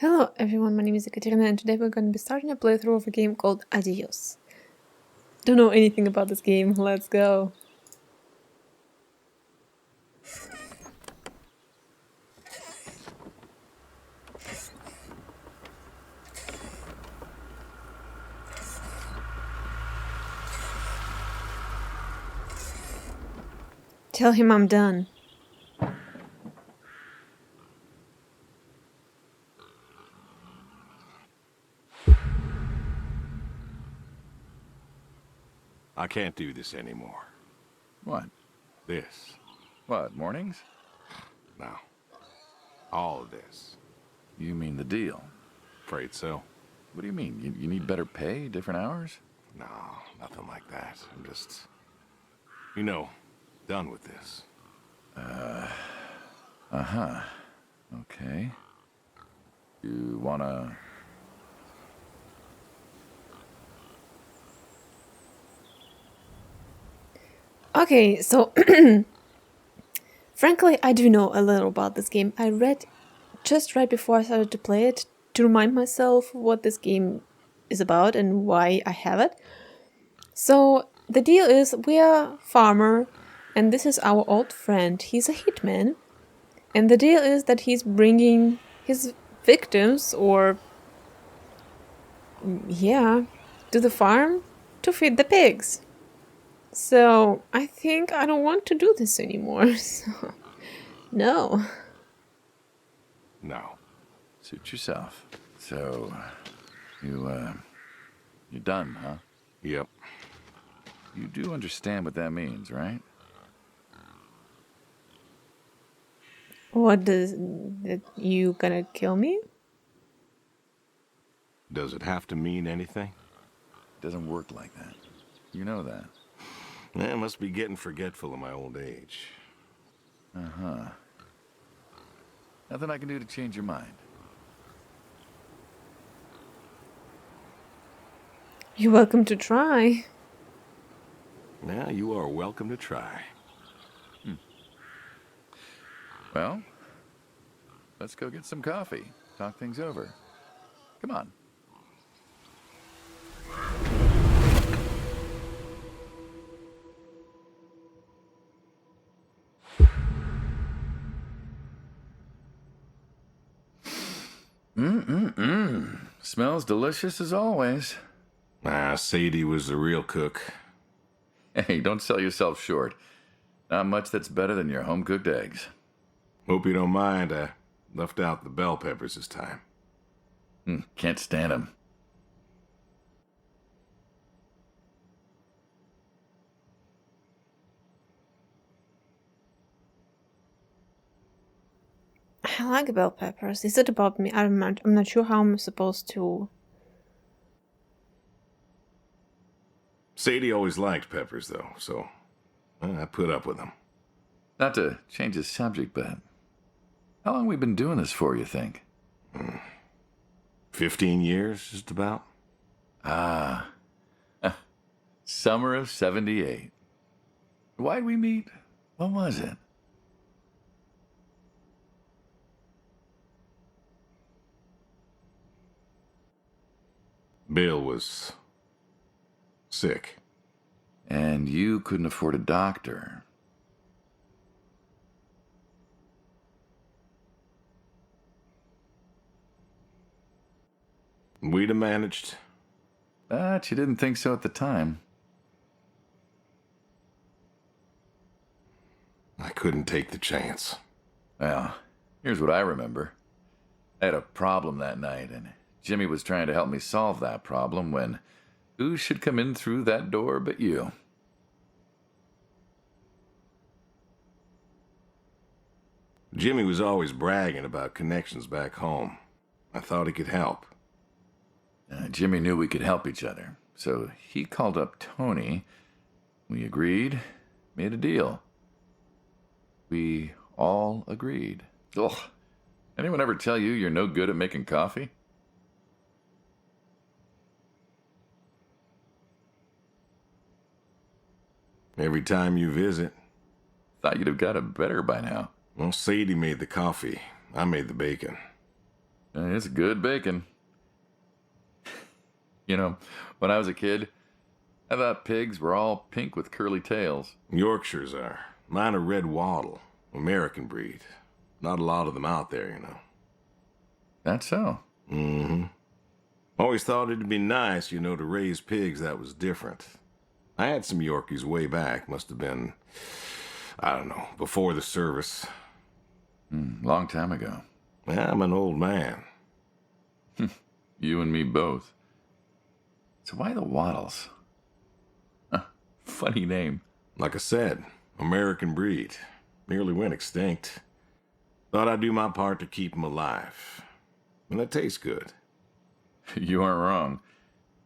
Hello everyone, my name is Ekaterina and today we're going to be starting a playthrough of a game called Adios. Don't know anything about this game, let's go. Tell him I'm done. I can't do this anymore. What? This. What, mornings? No. All of this. You mean the deal? Afraid so. What do you mean? You need better pay, different hours? No, nothing like that. I'm just... done with this. Uh-huh. Okay. You wanna... Okay, so frankly I do know a little about this game. I read just right before I started to play it to remind myself what this game is about and why I have it. So the deal is we are farmer and this is our old friend. He's a hitman. And the deal is that he's bringing his victims, or yeah, to the farm to feed the pigs. So I think I don't want to do this anymore. So, no. No. Suit yourself. So, you're done, huh? Yep. You do understand what that means, right? What does you gonna kill me? Does it have to mean anything? It doesn't work like that. You know that. I must be getting forgetful in my old age. Uh-huh. Nothing I can do to change your mind. You're welcome to try. Yeah, you are welcome to try. Well, let's go get some coffee. Talk things over. Come on. Smells delicious as always. Sadie was the real cook. Hey, don't sell yourself short. Not much that's better than your home-cooked eggs. Hope you don't mind, I left out the bell peppers this time. Can't stand them. I like bell peppers. Is it about me? I'm not sure how I'm supposed to. Sadie always liked peppers, though, so I put up with them. Not to change the subject, but how long we been doing this for, you think? 15 years, just about. Summer of '78. Why'd we meet? What was it? Bill was sick. And you couldn't afford a doctor. We'd have managed. But you didn't think so at the time. I couldn't take the chance. Well, here's what I remember. I had a problem that night, and Jimmy was trying to help me solve that problem when who should come in through that door but you? Jimmy was always bragging about connections back home. I thought he could help. Jimmy knew we could help each other, so he called up Tony. We agreed, made a deal. We all agreed. Ugh. Anyone ever tell you you're no good at making coffee? Every time you visit. Thought you'd have got it better by now. Well, Sadie made the coffee. I made the bacon. It's good bacon. You know, when I was a kid, I thought pigs were all pink with curly tails. Yorkshires are. Mine are red wattle, American breed. Not a lot of them out there, you know. That's so. Mm-hmm. Always thought it'd be nice, you know, to raise pigs that was different. I had some Yorkies way back. Must have been, I don't know, before the service. Long time ago. Yeah, I'm an old man. You and me both. So why the Waddles? Funny name. Like I said, American breed. Nearly went extinct. Thought I'd do my part to keep them alive. And that tastes good. You aren't wrong.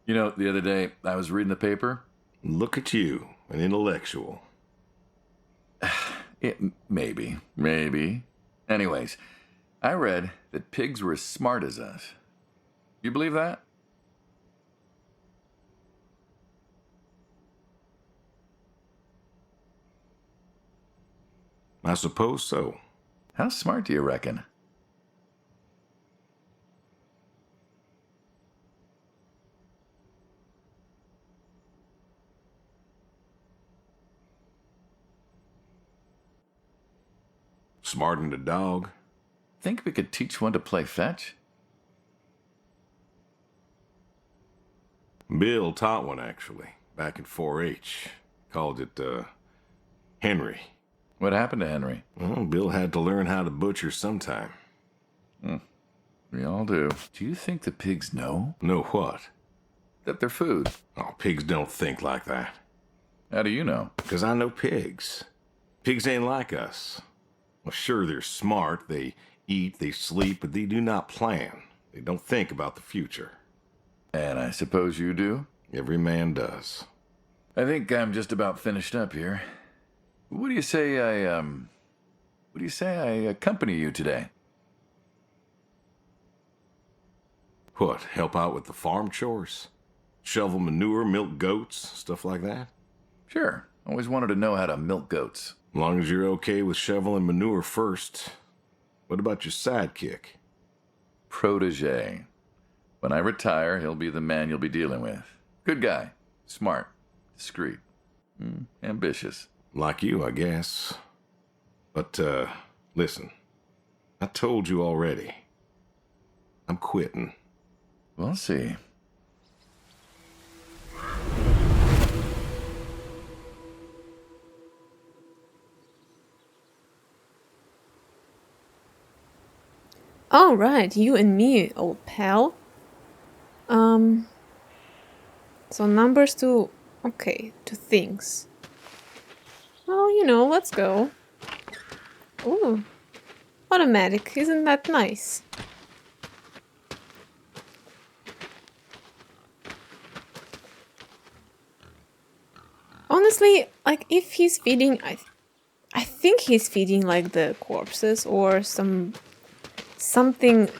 You know, the other day, I was reading the paper. Look at you, an intellectual. Maybe. Anyways, I read that pigs were as smart as us. You believe that? I suppose so. How smart do you reckon? Smartened a dog. Think we could teach one to play fetch? Bill taught one, actually, back in 4-H. Called it, Henry. What happened to Henry? Well, Bill had to learn how to butcher sometime. We all do. Do you think the pigs know? Know what? That they're food. Oh, pigs don't think like that. How do you know? 'Cause I know pigs. Pigs ain't like us. Well, sure, they're smart. They eat, they sleep, but they do not plan. They don't think about the future. And I suppose you do? Every man does. I think I'm just about finished up here. What do you say I accompany you today? What, help out with the farm chores? Shovel manure, milk goats, stuff like that? Sure. Always wanted to know how to milk goats. As long as you're okay with shoveling manure first. What about your sidekick? Protege. When I retire, he'll be the man you'll be dealing with. Good guy. Smart. Discreet. Ambitious. Like you, I guess. But, listen. I told you already. I'm quitting. We'll see. All right, you and me, old pal. So numbers to things. Well, you know, let's go. Ooh, automatic, isn't that nice? Honestly, like if he's feeding, I think he's feeding like the corpses or something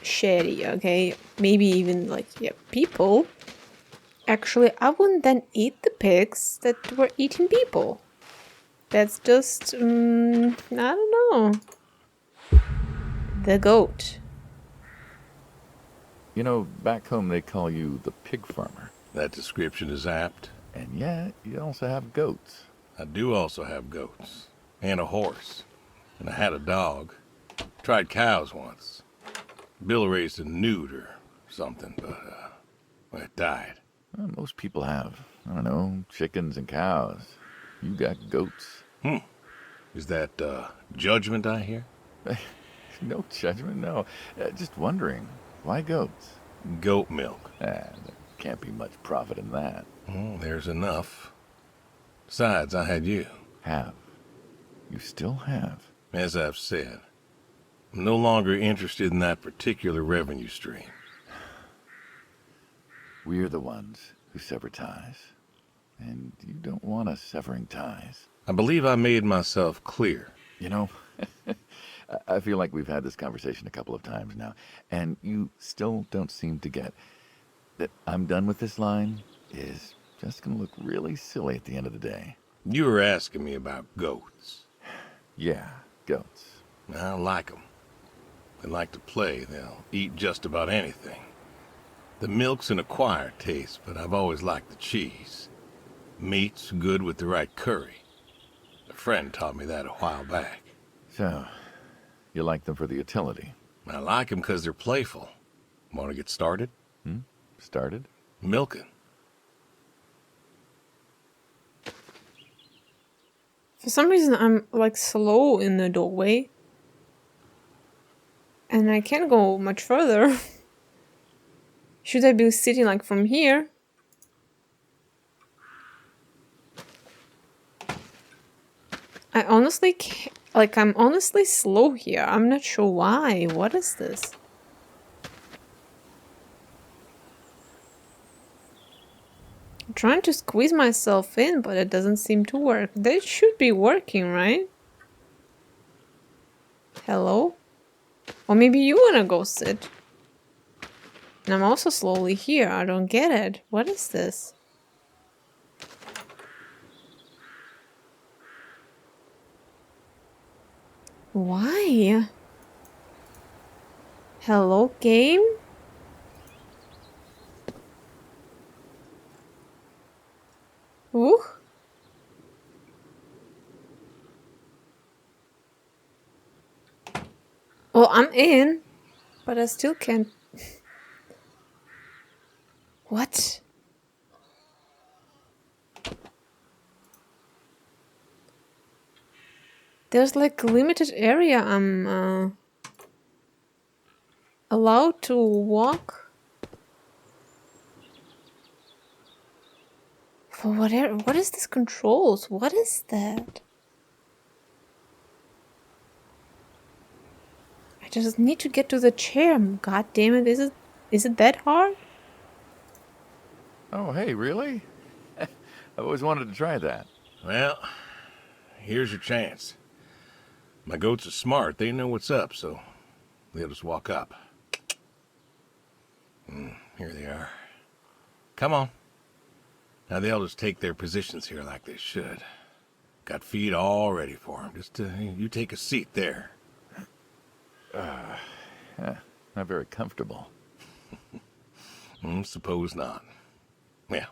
shady. Okay, maybe even like people. Actually, I wouldn't then eat the pigs that were eating people. That's just, I don't know. The goat. You know, back home they call you the pig farmer. That description is apt. And yet, you also have goats. I do also have goats. And a horse. And I had a dog. Tried cows once. Bill raised a newt or something, but, well, it died. Well, most people have, I don't know, chickens and cows. You got goats. Is that, judgment I hear? No judgment, no. Just wondering, why goats? Goat milk. There can't be much profit in that. There's enough. Besides, I had you. Have. You still have. As I've said, I'm no longer interested in that particular revenue stream. We're the ones who sever ties. And you don't want us severing ties. I believe I made myself clear. You know, I feel like we've had this conversation a couple of times now, and you still don't seem to get that I'm done with this line is just going to look really silly at the end of the day. You were asking me about goats. Yeah, goats. I like them. They like to play. They'll eat just about anything. The milk's an acquired taste, but I've always liked the cheese. Meat's good with the right curry. A friend taught me that a while back. So, you like them for the utility? I like them because they're playful. Want to get started? Started? Milking. For some reason, I'm like slow in the doorway. And I can't go much further. Should I be sitting like from here? I honestly can't, like, I'm honestly slow here. I'm not sure why. What is this? I'm trying to squeeze myself in, but it doesn't seem to work. That should be working, right? Hello? Or maybe you wanna go sit. And I'm also slowly here. I don't get it. What is this? Why? Hello, game? Ooh. Well, I'm in, but I still can't. What? There's like a limited area I'm allowed to walk. For whatever. What is this controls? What is that? I just need to get to the chair. God damn it! Is it that hard? Oh, hey, really? I've always wanted to try that. Well, here's your chance. My goats are smart. They know what's up, so they'll just walk up. Here they are. Come on. Now they'll just take their positions here like they should. Got feed all ready for them. Just you take a seat there. Not very comfortable. Suppose not. Yeah.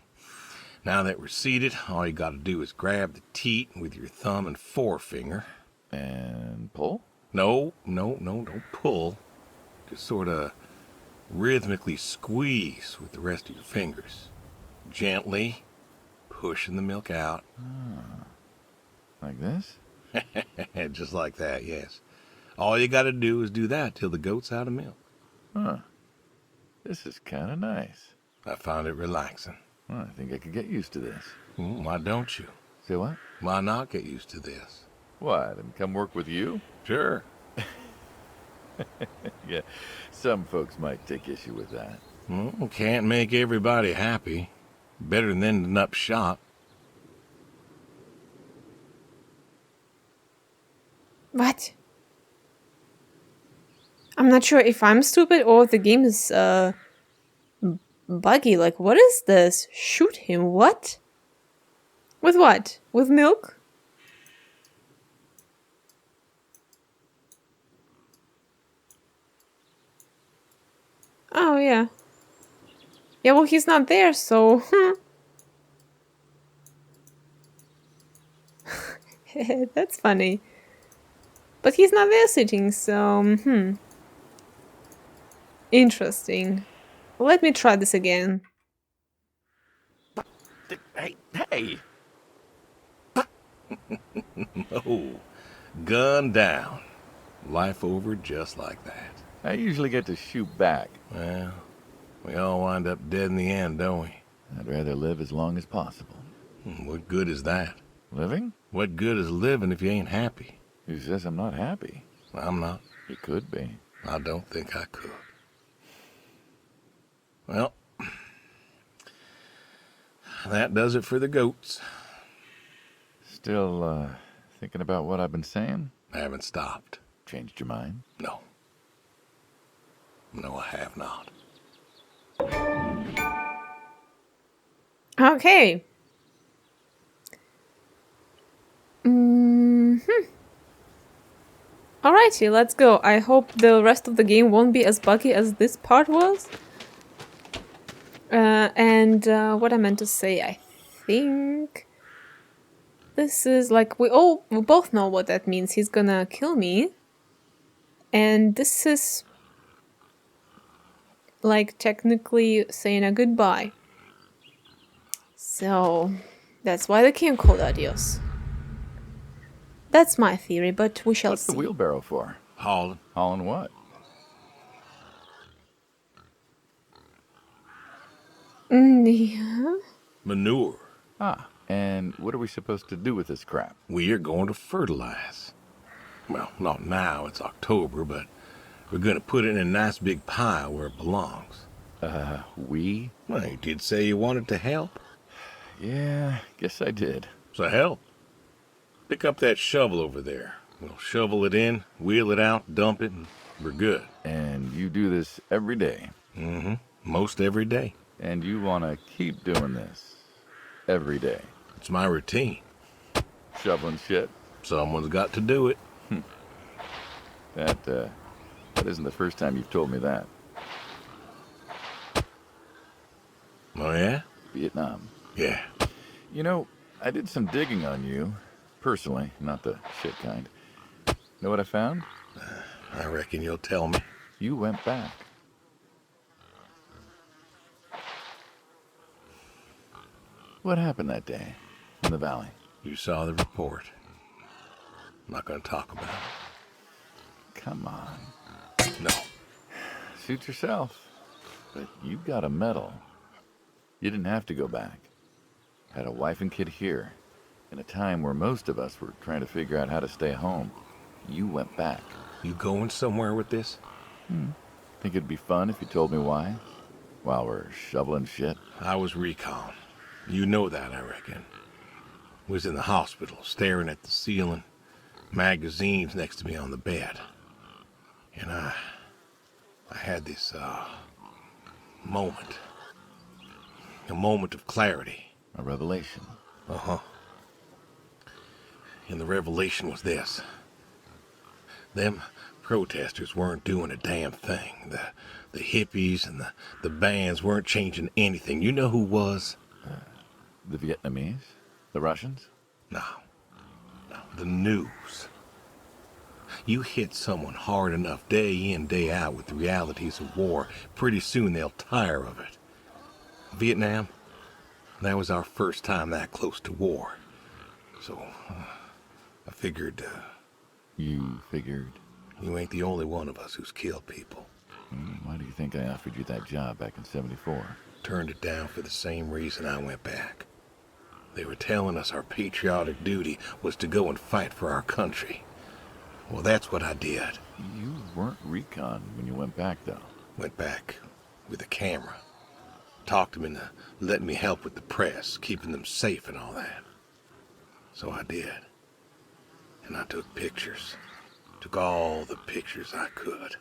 Now that we're seated, all you gotta do is grab the teat with your thumb and forefinger. And pull? No, don't pull. Just sort of rhythmically squeeze with the rest of your fingers. Gently pushing the milk out. Like this? Just like that, yes. All you gotta do is do that till the goat's out of milk. Huh. This is kind of nice. I found it relaxing. Well, I think I could get used to this. Why don't you? Say what? Why not get used to this? What, and come work with you? Sure. Yeah, some folks might take issue with that. Can't make everybody happy. Better than ending up shot. What? I'm not sure if I'm stupid or the game is buggy. Like, what is this? Shoot him. What? With what? With milk? Oh, yeah. Yeah, well, he's not there, so... That's funny. But he's not there sitting, so... Interesting. Let me try this again. Hey! Oh, gun down. Life over just like that. I usually get to shoot back. Well, we all wind up dead in the end, don't we? I'd rather live as long as possible. What good is that? Living? What good is living if you ain't happy? Who says I'm not happy? I'm not. You could be. I don't think I could. Well, that does it for the goats. Still, thinking about what I've been saying? I haven't stopped. Changed your mind? No. No, I have not. Okay. Alrighty, let's go. I hope the rest of the game won't be as buggy as this part was. What I meant to say, I think this is like we both know what that means. He's gonna kill me, and this is like technically saying a goodbye. So that's why the game called Adios. That's my theory, but we shall What's see. the wheelbarrow for? Hauling. Hauling what? Yeah. Manure. Ah, and what are we supposed to do with this crap? We are going to fertilize. Well, not now, it's October, but we're going to put it in a nice big pile where it belongs. We? Well, you did say you wanted to help. Yeah, guess I did. So help. Pick up that shovel over there. We'll shovel it in, wheel it out, dump it, and we're good. And you do this every day. Mm-hmm. Most every day. And you want to keep doing this every day. It's my routine. Shoveling shit. Someone's got to do it. That isn't the first time you've told me that. Oh, yeah? Vietnam. Yeah. You know, I did some digging on you. Personally, not the shit kind. Know what I found? I reckon you'll tell me. You went back. What happened that day in the valley? You saw the report. I'm not going to talk about it. Come on. No. Suit yourself. But you got a medal. You didn't have to go back. Had a wife and kid here. In a time where most of us were trying to figure out how to stay home. You went back. You going somewhere with this? Think it'd be fun if you told me why? While we're shoveling shit? I was recon. You know that, I reckon. Was in the hospital, staring at the ceiling, magazines next to me on the bed. And I had this, moment. A moment of clarity. A revelation. Uh-huh. And the revelation was this. Them protesters weren't doing a damn thing. The hippies and the bands weren't changing anything. You know who was? The Vietnamese? The Russians? No. The news. You hit someone hard enough day in, day out with the realities of war, pretty soon they'll tire of it. Vietnam, that was our first time that close to war. So, I figured, You figured? you ain't the only one of us who's killed people. Why do you think I offered you that job back in '74? Turned it down for the same reason I went back. They were telling us our patriotic duty was to go and fight for our country. Well, that's what I did. You weren't recon when you went back, though. Went back with a camera. Talked them into letting me help with the press, keeping them safe and all that. So I did. And I took pictures. Took all the pictures I could.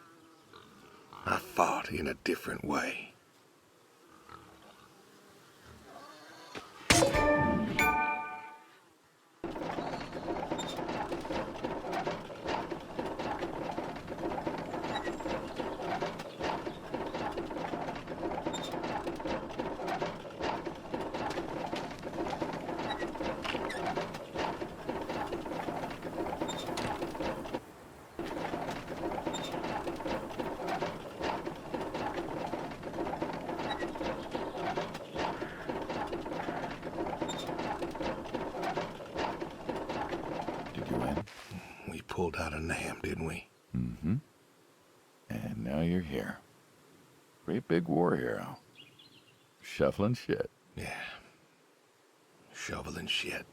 I fought in a different way. Did you win? We pulled out a Nam, didn't we? Mm-hmm. And now you're here. Great big war hero. Shuffling shit. Yeah. Shoveling shit.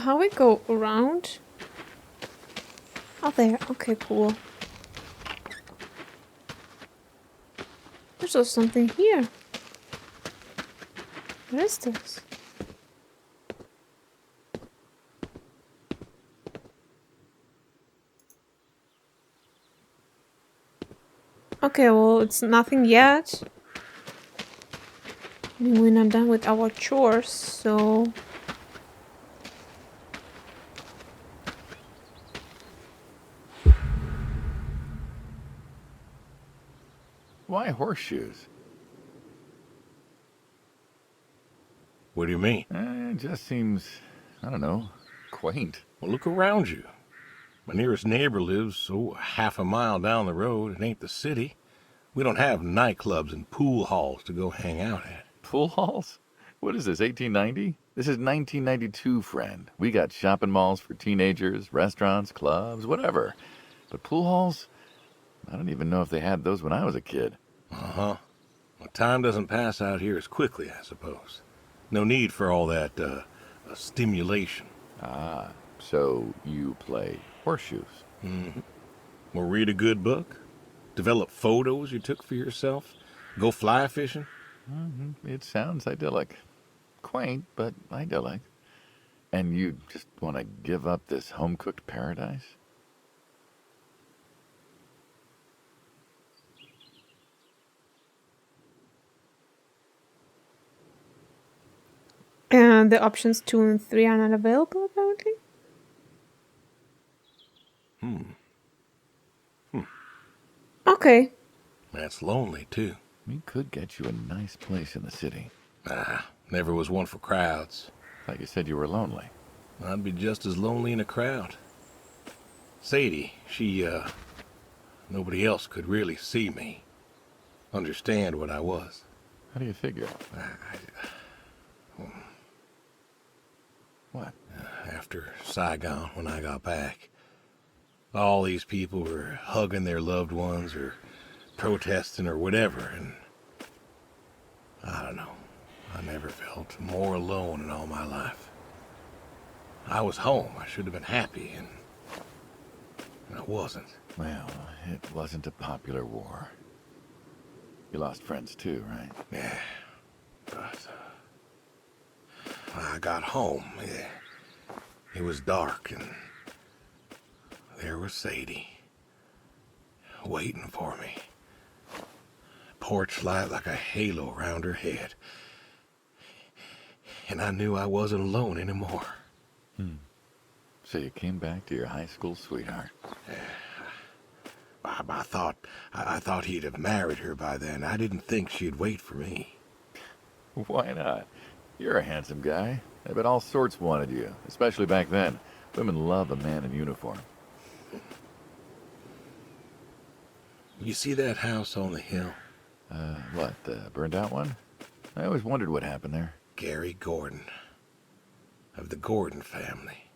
How we go around? Oh, there. Okay, cool. There's also something here. What is this? Okay, well, it's nothing yet. I mean, we're not done with our chores, so... Why horseshoes? What do you mean? It just seems, I don't know, quaint. Well, look around you. My nearest neighbor lives, half a mile down the road. It ain't the city. We don't have nightclubs and pool halls to go hang out at. Pool halls? What is this, 1890? This is 1992, friend. We got shopping malls for teenagers, restaurants, clubs, whatever. But pool halls? I don't even know if they had those when I was a kid. Uh-huh. Well, time doesn't pass out here as quickly, I suppose. No need for all that, stimulation. Ah, so you play horseshoes. Mm-hmm. Or read a good book. Develop photos you took for yourself. Go fly fishing. It sounds idyllic. Quaint, but idyllic. And you just want to give up this home-cooked paradise? And the options 2 and 3 are not available, apparently? Okay. That's lonely, too. We could get you a nice place in the city. Never was one for crowds. Thought you said you were lonely. I'd be just as lonely in a crowd. Sadie, nobody else could really see me. Understand what I was. How do you figure? What? After Saigon, when I got back, all these people were hugging their loved ones or protesting or whatever, and I don't know. I never felt more alone in all my life. I was home. I should have been happy, and I wasn't. Well, it wasn't a popular war. You lost friends too, right? Yeah, but I got home. Yeah. It was dark, and there was Sadie, waiting for me. Porch light like a halo around her head. And I knew I wasn't alone anymore. So you came back to your high school sweetheart. I thought he'd have married her by then. I didn't think she'd wait for me. Why not? You're a handsome guy. I bet all sorts wanted you, especially back then. Women love a man in uniform. You see that house on the hill? What, the burned out one? I always wondered what happened there. Gary Gordon, of the Gordon family.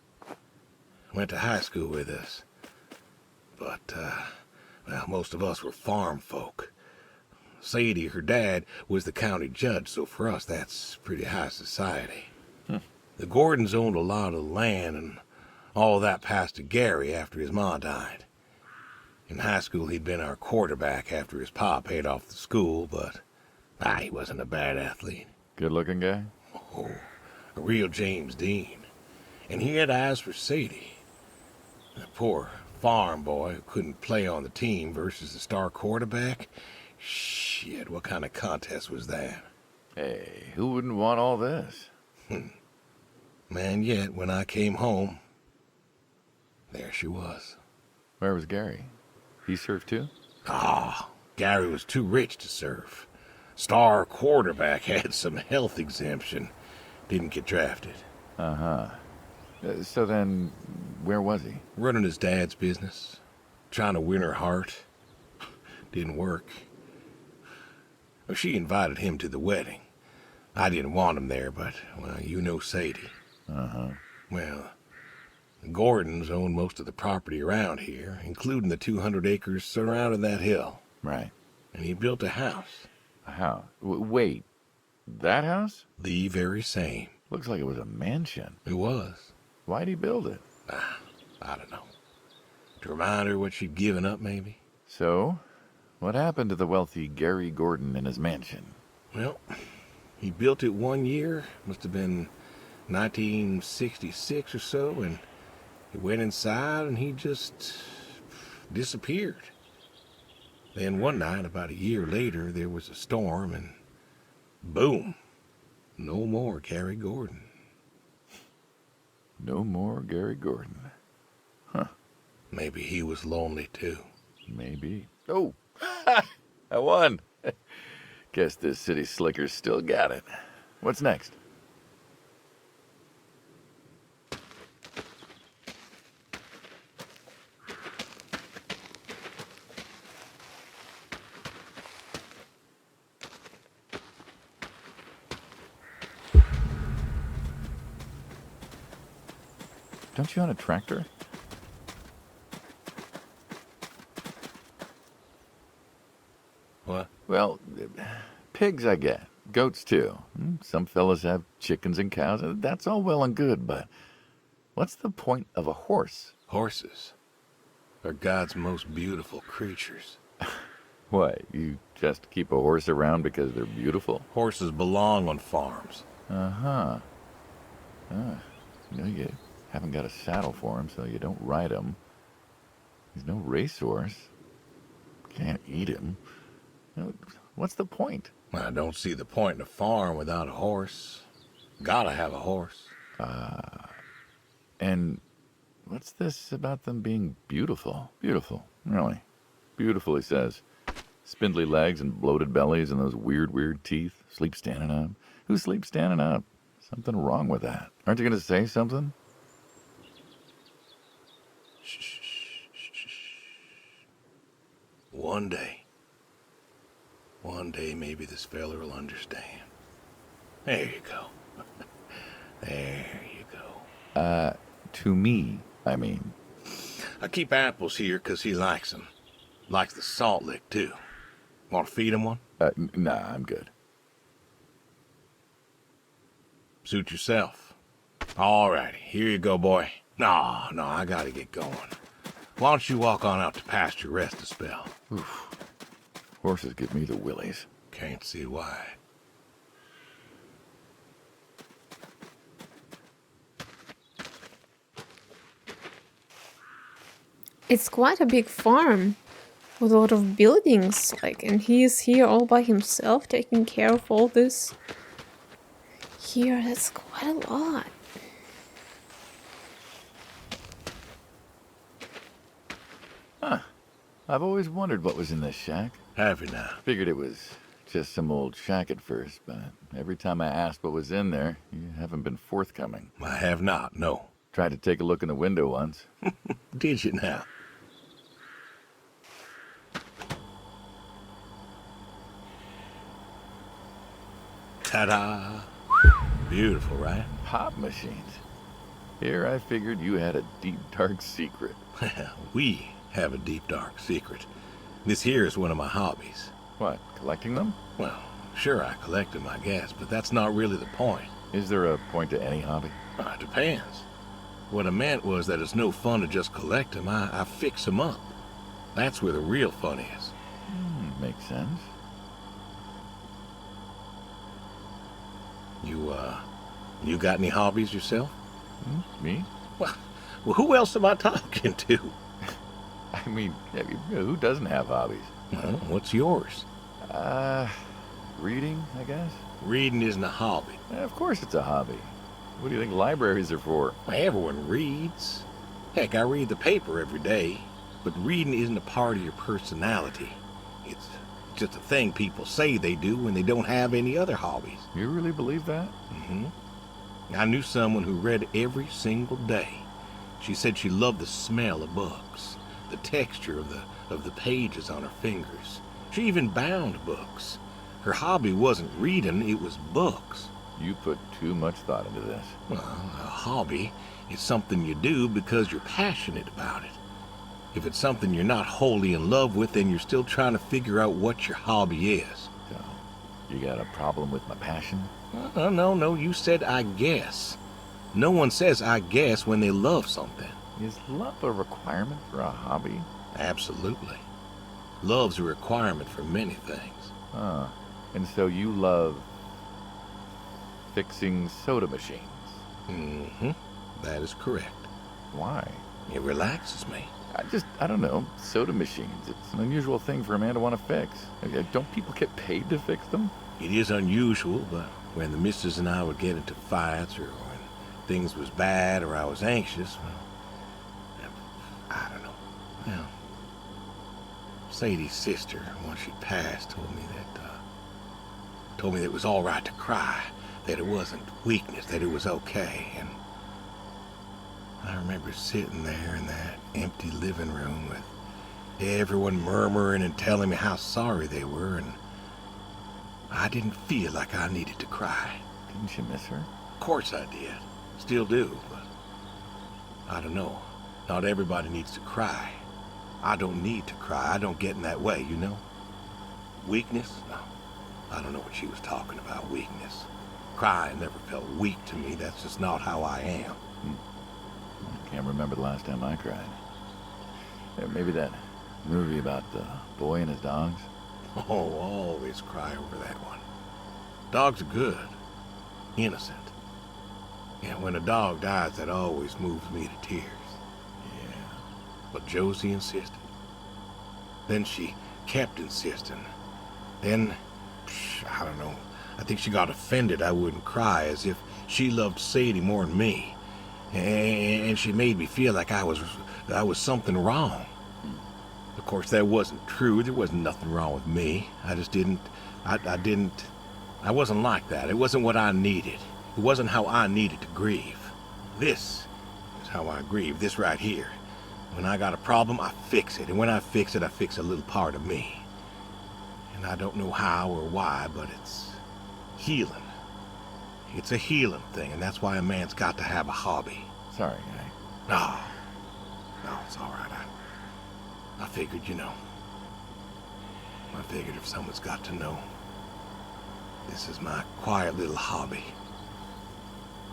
Went to high school with us. But, well, most of us were farm folk. Sadie, her dad, was the county judge, so for us that's pretty high society. The Gordons owned a lot of land, and all that passed to Gary after his ma died. In high school, he'd been our quarterback after his pa paid off the school, but he wasn't a bad athlete. Good-looking guy? Oh, a real James Dean. And he had eyes for Sadie. That poor farm boy who couldn't play on the team versus the star quarterback. Shit, what kind of contest was that? Hey, who wouldn't want all this? Man, yet when I came home, there she was. Where was Gary? He served too? Gary was too rich to serve. Star quarterback had some health exemption. Didn't get drafted. Uh-huh. So then, where was he? Running his dad's business. Trying to win her heart. Didn't work. Well, she invited him to the wedding. I didn't want him there, but, well, you know Sadie. Uh-huh. Well, the Gordons own most of the property around here, including the 200 acres surrounding that hill. Right. And he built a house. A house? Wait, that house? The very same. Looks like it was a mansion. It was. Why'd he build it? I don't know. To remind her what she'd given up, maybe? So, what happened to the wealthy Gary Gordon in his mansion? Well, he built it one year. Must have been 1966 or so, and he went inside and he just disappeared. Then one night, about a year later, there was a storm and boom, no more Gary Gordon. No more Gary Gordon. Huh. Maybe he was lonely too. Maybe. Oh, I won. Guess this city slicker's still got it. What's next? Don't you own a tractor? What? Well, pigs I get. Goats too. Some fellas have chickens and cows. That's all well and good, but what's the point of a horse? Horses are God's most beautiful creatures. What, you just keep a horse around because they're beautiful? Horses belong on farms. Uh-huh. You haven't got a saddle for him, so you don't ride him. He's no racehorse. Can't eat him. What's the point? I don't see the point in a farm without a horse. Gotta have a horse. And what's this about them being beautiful? Beautiful, really. Beautiful, he says. Spindly legs and bloated bellies and those weird teeth. Sleep standing up. Who sleeps standing up? Something wrong with that. Aren't you going to say something? Shh. One day maybe this fella will understand. There you go. There you go. To me, I mean. I keep apples here 'cause he likes them. Likes the salt lick, too. Want to feed him one? Nah, I'm good. Suit yourself. All righty, here you go, boy. No, I gotta get going. Why don't you walk on out to pasture, rest a spell? Oof. Horses give me the willies. Can't see why. It's quite a big farm with a lot of buildings, and he's here all by himself taking care of all this. Here, that's quite a lot. Huh. I've always wondered what was in this shack. Have you now? Figured it was just some old shack at first, but every time I asked what was in there, you haven't been forthcoming. I have not, no. Tried to take a look in the window once. Did you now? Ta-da! Beautiful, right? Pop machines. Here I figured you had a deep, dark secret. We have a deep, dark secret. This here is one of my hobbies. What, collecting them? Well, sure, I collect them, I guess, but that's not really the point. Is there a point to any hobby? It depends. What I meant was that it's no fun to just collect them. I fix them up. That's where the real fun is. Makes sense. You got any hobbies yourself? Me? Well, who else am I talking to? I mean, who doesn't have hobbies? Well, what's yours? Reading, I guess? Reading isn't a hobby. Of course it's a hobby. What do you think libraries are for? Everyone reads. Heck, I read the paper every day. But reading isn't a part of your personality. It's just a thing people say they do when they don't have any other hobbies. You really believe that? Mm-hmm. I knew someone who read every single day. She said she loved the smell of books, the texture of the pages on her fingers. She even bound books. Her hobby wasn't reading, it was books. You put too much thought into this. Well, a hobby is something you do because you're passionate about it. If it's something you're not wholly in love with, then you're still trying to figure out what your hobby is. So, you got a problem with my passion? No, you said I guess. No one says I guess when they love something. Is love a requirement for a hobby? Absolutely. Love's a requirement for many things. And so you love fixing soda machines? Mm-hmm. That is correct. Why? It relaxes me. I don't know, soda machines. It's an unusual thing for a man to want to fix. Don't people get paid to fix them? It is unusual, but when the missus and I would get into fights, or when things was bad, or I was anxious, well, I don't know. Well, Sadie's sister, once she passed, told me that it was all right to cry, that it wasn't weakness, that it was okay. And I remember sitting there in that empty living room with everyone murmuring and telling me how sorry they were, and I didn't feel like I needed to cry. Didn't you miss her? Of course I did. Still do, but I don't know. Not everybody needs to cry. I don't need to cry. I don't get in that way, you know? Weakness? No. I don't know what she was talking about, weakness. Crying never felt weak to me. That's just not how I am. I can't remember the last time I cried. Maybe that movie about the boy and his dogs. Oh, always cry over that one. Dogs are good. Innocent. Yeah, when a dog dies, that always moves me to tears. Yeah. But Josie insisted. Then she kept insisting. Then, I don't know, I think she got offended I wouldn't cry, as if she loved Sadie more than me. And she made me feel like I was something wrong. Of course, that wasn't true. There wasn't nothing wrong with me. I just didn't, I wasn't like that. It wasn't what I needed. It wasn't how I needed to grieve. This is how I grieve, this right here. When I got a problem, I fix it. And when I fix it, I fix a little part of me. And I don't know how or why, but it's healing. It's a healing thing, and that's why a man's got to have a hobby. Sorry, guy. No, it's all right. I figured, you know. I figured if someone's got to know, this is my quiet little hobby.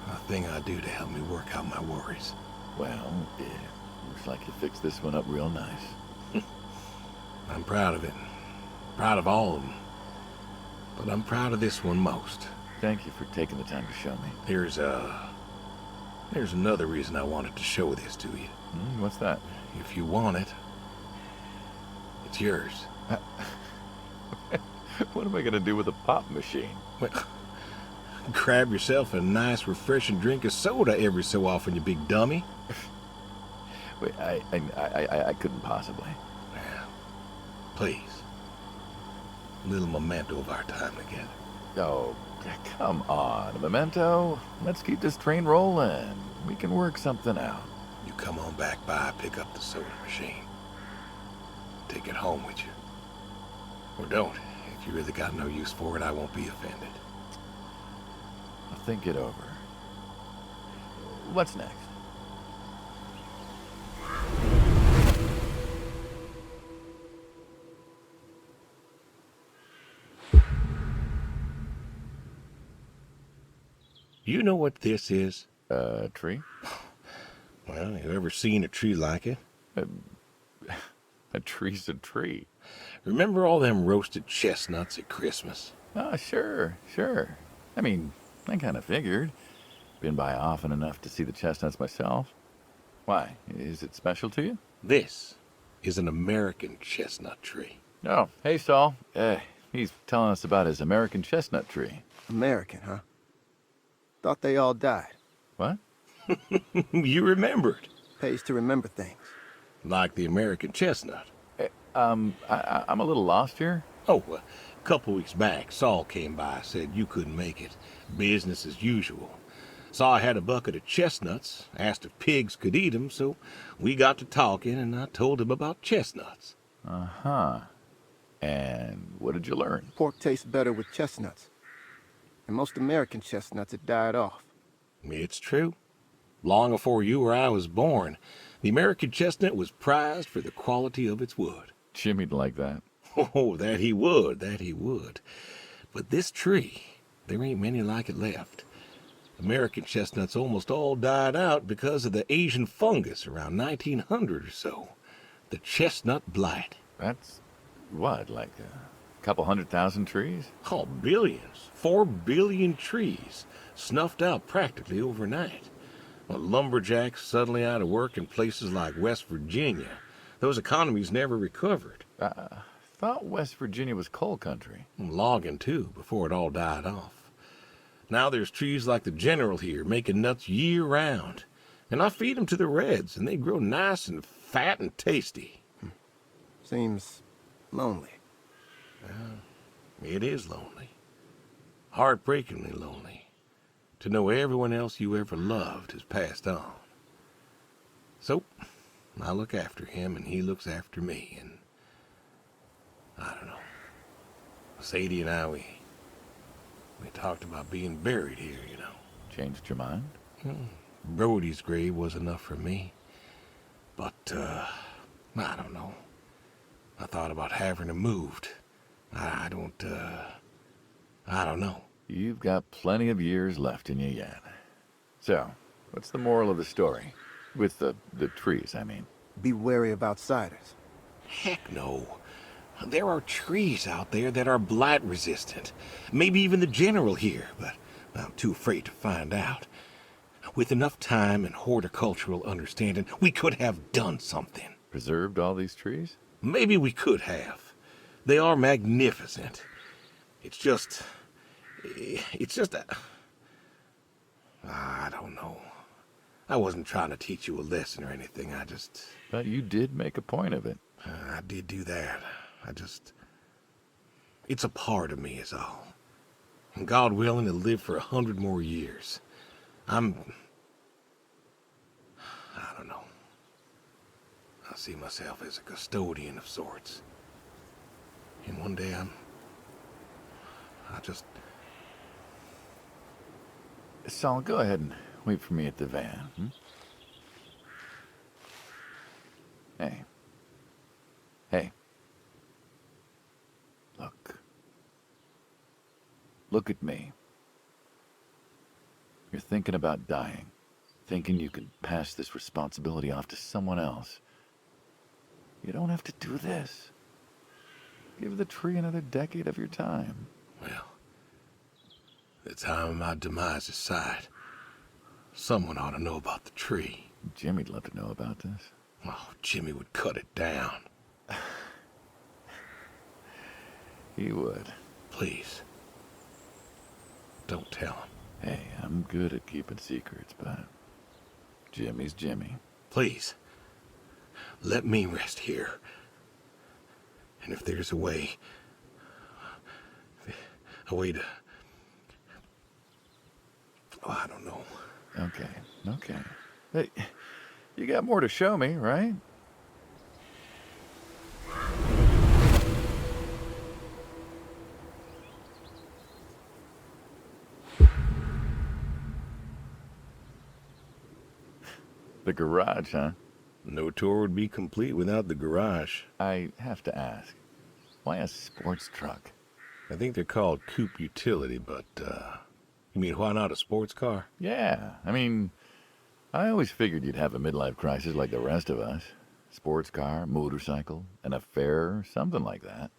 A thing I do to help me work out my worries. Well, yeah, looks like you fixed this one up real nice. I'm proud of it. Proud of all of them. But I'm proud of this one most. Thank you for taking the time to show me. There's another reason I wanted to show this to you. What's that? If you want it, it's yours. What am I going to do with a pop machine? Well, grab yourself a nice, refreshing drink of soda every so often, you big dummy. Wait, I couldn't possibly. Well, please. A little memento of our time together. Oh, come on, a memento. Let's keep this train rolling. We can work something out. You come on back by, pick up the soda machine. Take it home with you. Or don't. If you really got no use for it, I won't be offended. I'll think it over. What's next? You know what this is? A tree? Well, you ever seen a tree like it? A tree's a tree. Remember all them roasted chestnuts at Christmas? Oh, sure. I mean, I kind of figured. Been by often enough to see the chestnuts myself. Why? Is it special to you? This is an American chestnut tree. Oh, hey, Saul. He's telling us about his American chestnut tree. American, huh? Thought they all died. What? You remembered. Pays to remember things. Like the American chestnut. I'm a little lost here. Oh, a couple weeks back, Saul came by, said you couldn't make it. Business as usual. Saw I had a bucket of chestnuts, asked if pigs could eat 'em, so we got to talking, and I told him about chestnuts. Uh-huh. And what did you learn? Pork tastes better with chestnuts. And most American chestnuts had died off. It's true. Long before you or I was born, the American chestnut was prized for the quality of its wood. Jimmy'd like that. Oh, that he would. But this tree, there ain't many like it left. American chestnuts almost all died out because of the Asian fungus around 1900 or so. The chestnut blight. That's, what, like a couple 100,000 trees? Oh, billions. 4 billion trees snuffed out practically overnight. Well, lumberjacks suddenly out of work in places like West Virginia, Those economies never recovered. Thought West Virginia was coal country. Logging, too, before it all died off. Now there's trees like the General here, making nuts year-round. And I feed them to the Reds, and they grow nice and fat and tasty. Seems lonely. It is lonely. Heartbreakingly lonely. To know everyone else you ever loved has passed on. So, I look after him, and he looks after me, and I don't know. Sadie and I, we talked about being buried here, you know. Changed your mind? Brody's grave was enough for me. But, I don't know. I thought about having him moved. I don't know. You've got plenty of years left in you yet. So, what's the moral of the story? With the trees, I mean. Be wary of outsiders. Heck no. There are trees out there that are blight resistant. Maybe even the General here, but I'm too afraid to find out. With enough time and horticultural understanding, we could have done something. Preserved all these trees? Maybe we could have. They are magnificent. It's just I don't know. I wasn't trying to teach you a lesson or anything. But you did make a point of it. I did do that. It's a part of me is all. And God willing to live for 100 more years. I don't know. I see myself as a custodian of sorts. And one day Saul, go ahead and wait for me at the van. Hey. Hey. Look at me. You're thinking about dying. Thinking you can pass this responsibility off to someone else. You don't have to do this. Give the tree another decade of your time. Well, the time of my demise is sight. Someone ought to know about the tree. Jimmy'd love to know about this. Oh, Jimmy would cut it down. He would. Please. Don't tell him. Hey, I'm good at keeping secrets, but Jimmy's Jimmy. Please. Let me rest here. And if there's a way to... Oh, I don't know. Okay. Hey, you got more to show me, right? The garage, huh? No tour would be complete without the garage. I have to ask, why a sports truck? I think they're called coupe utility, but, you mean why not a sports car? Yeah, I mean, I always figured you'd have a midlife crisis like the rest of us. Sports car, motorcycle, an affair, something like that.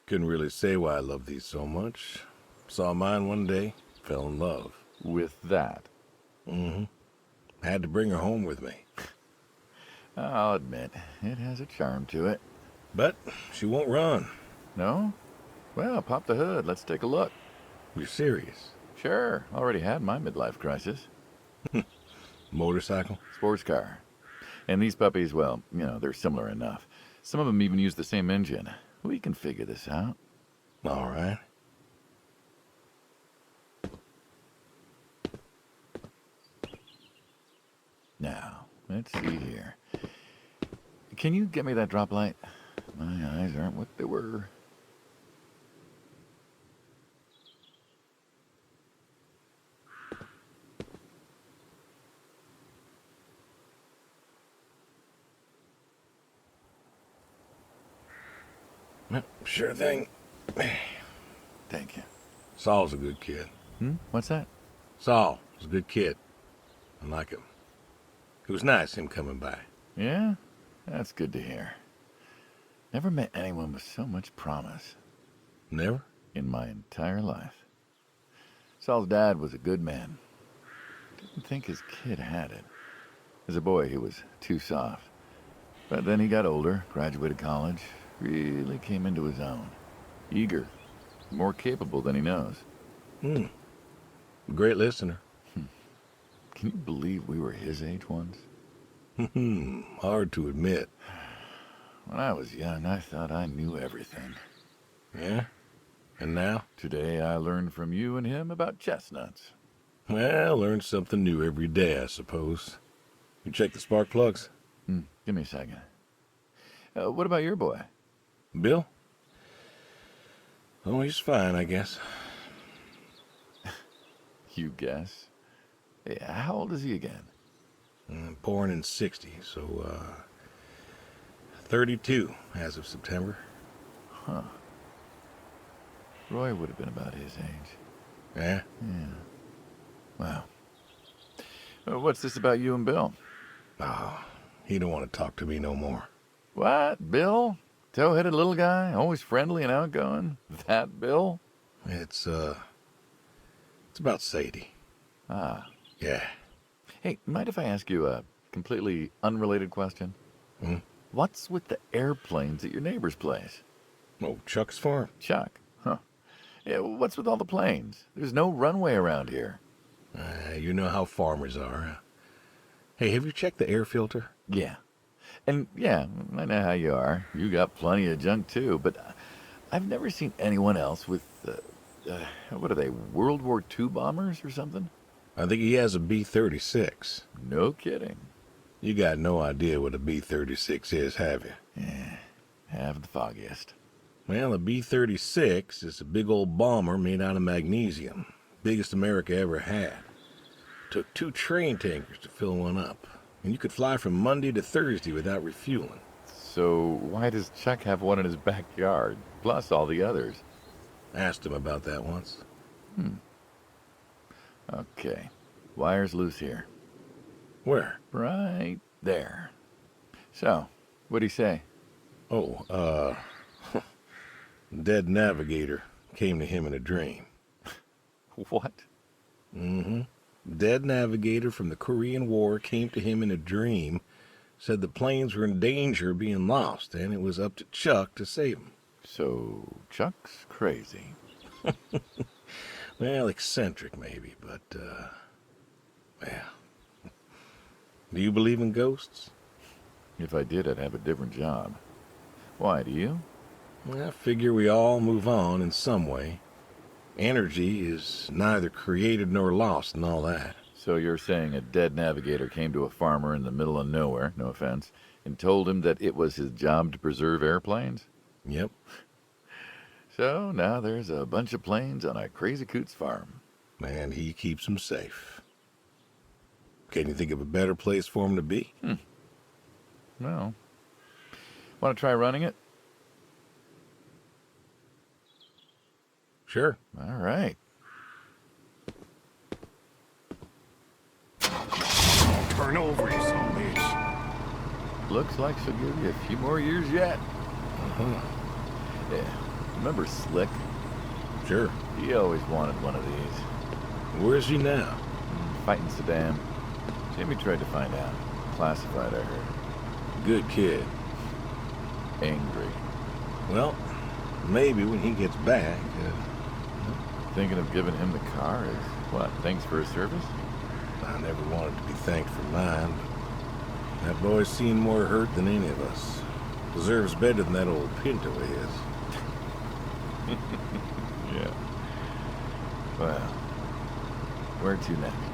Couldn't really say why I love these so much. Saw mine one day, fell in love. With that? Mm-hmm. Had to bring her home with me. I'll admit, it has a charm to it. But she won't run. No? Well, pop the hood. Let's take a look. You're serious? Sure. Already had my midlife crisis. Motorcycle? Sports car. And these puppies, well, you know, they're similar enough. Some of them even use the same engine. We can figure this out. All right. Now, let's see here. Can you get me that drop light? My eyes aren't what they were. Sure thing. Thank you. Saul's a good kid. What's that? Saul was a good kid. I like him. It was nice him coming by. Yeah? That's good to hear. Never met anyone with so much promise. Never? In my entire life. Saul's dad was a good man. Didn't think his kid had it. As a boy, he was too soft. But then he got older, graduated college, really came into his own. Eager, more capable than he knows. Great listener. Can you believe we were his age once? Hard to admit. When I was young, I thought I knew everything. Yeah? And now? Today I learned from you and him about chestnuts. Well, learn something new every day, I suppose. You check the spark plugs? Give me a second. What about your boy? Bill? Oh, he's fine, I guess. You guess. Yeah, how old is he again? Born in 60, so, 32 as of September. Huh. Roy would have been about his age. Yeah? Wow. What's this about you and Bill? Oh, he don't want to talk to me no more. What, Bill? Tow-headed little guy, always friendly and outgoing? That Bill? It's about Sadie. Ah. Yeah. Hey, mind if I ask you a completely unrelated question? Hmm? What's with the airplanes at your neighbor's place? Oh, Chuck's farm? Chuck? Huh. Yeah, what's with all the planes? There's no runway around here. You know how farmers are. Hey, have you checked the air filter? Yeah. And yeah, I know how you are. You got plenty of junk too, but I've never seen anyone else with, what are they, World War II bombers or something? I think he has a B-36. No kidding. You got no idea what a B-36 is, have you? Yeah, have the foggiest. Well, a B-36 is a big old bomber made out of magnesium. Biggest America ever had. Took 2 train tankers to fill one up. And you could fly from Monday to Thursday without refueling. So why does Chuck have one in his backyard, plus all the others? Asked him about that once. Okay. Wire's loose here. Where? Right there. So, what'd he say? Oh, dead navigator came to him in a dream. What? Dead navigator from the Korean War came to him in a dream, said the planes were in danger of being lost, and it was up to Chuck to save them. So, Chuck's crazy. Well, eccentric maybe, but, well. Do you believe in ghosts? If I did, I'd have a different job. Why, do you? Well, I figure we all move on in some way. Energy is neither created nor lost and all that. So you're saying a dead navigator came to a farmer in the middle of nowhere, no offense, and told him that it was his job to preserve airplanes? Yep. So now there's a bunch of planes on a crazy coot's farm. And he keeps them safe. Can you think of a better place for him to be? Well, want to try running it? Sure. All right. Turn over, you son of a bitch. Looks like she'll give you a few more years yet. Yeah. Remember Slick? Sure. He always wanted one of these. Where's he now? Fighting Saddam. Jimmy tried to find out. Classified, I heard. Good kid. Angry. Well, maybe when he gets back. Thinking of giving him the car is, what, thanks for his service? I never wanted to be thanked for mine, but that boy's seen more hurt than any of us. Deserves better than that old Pinto of his. Yeah. Well, where to next?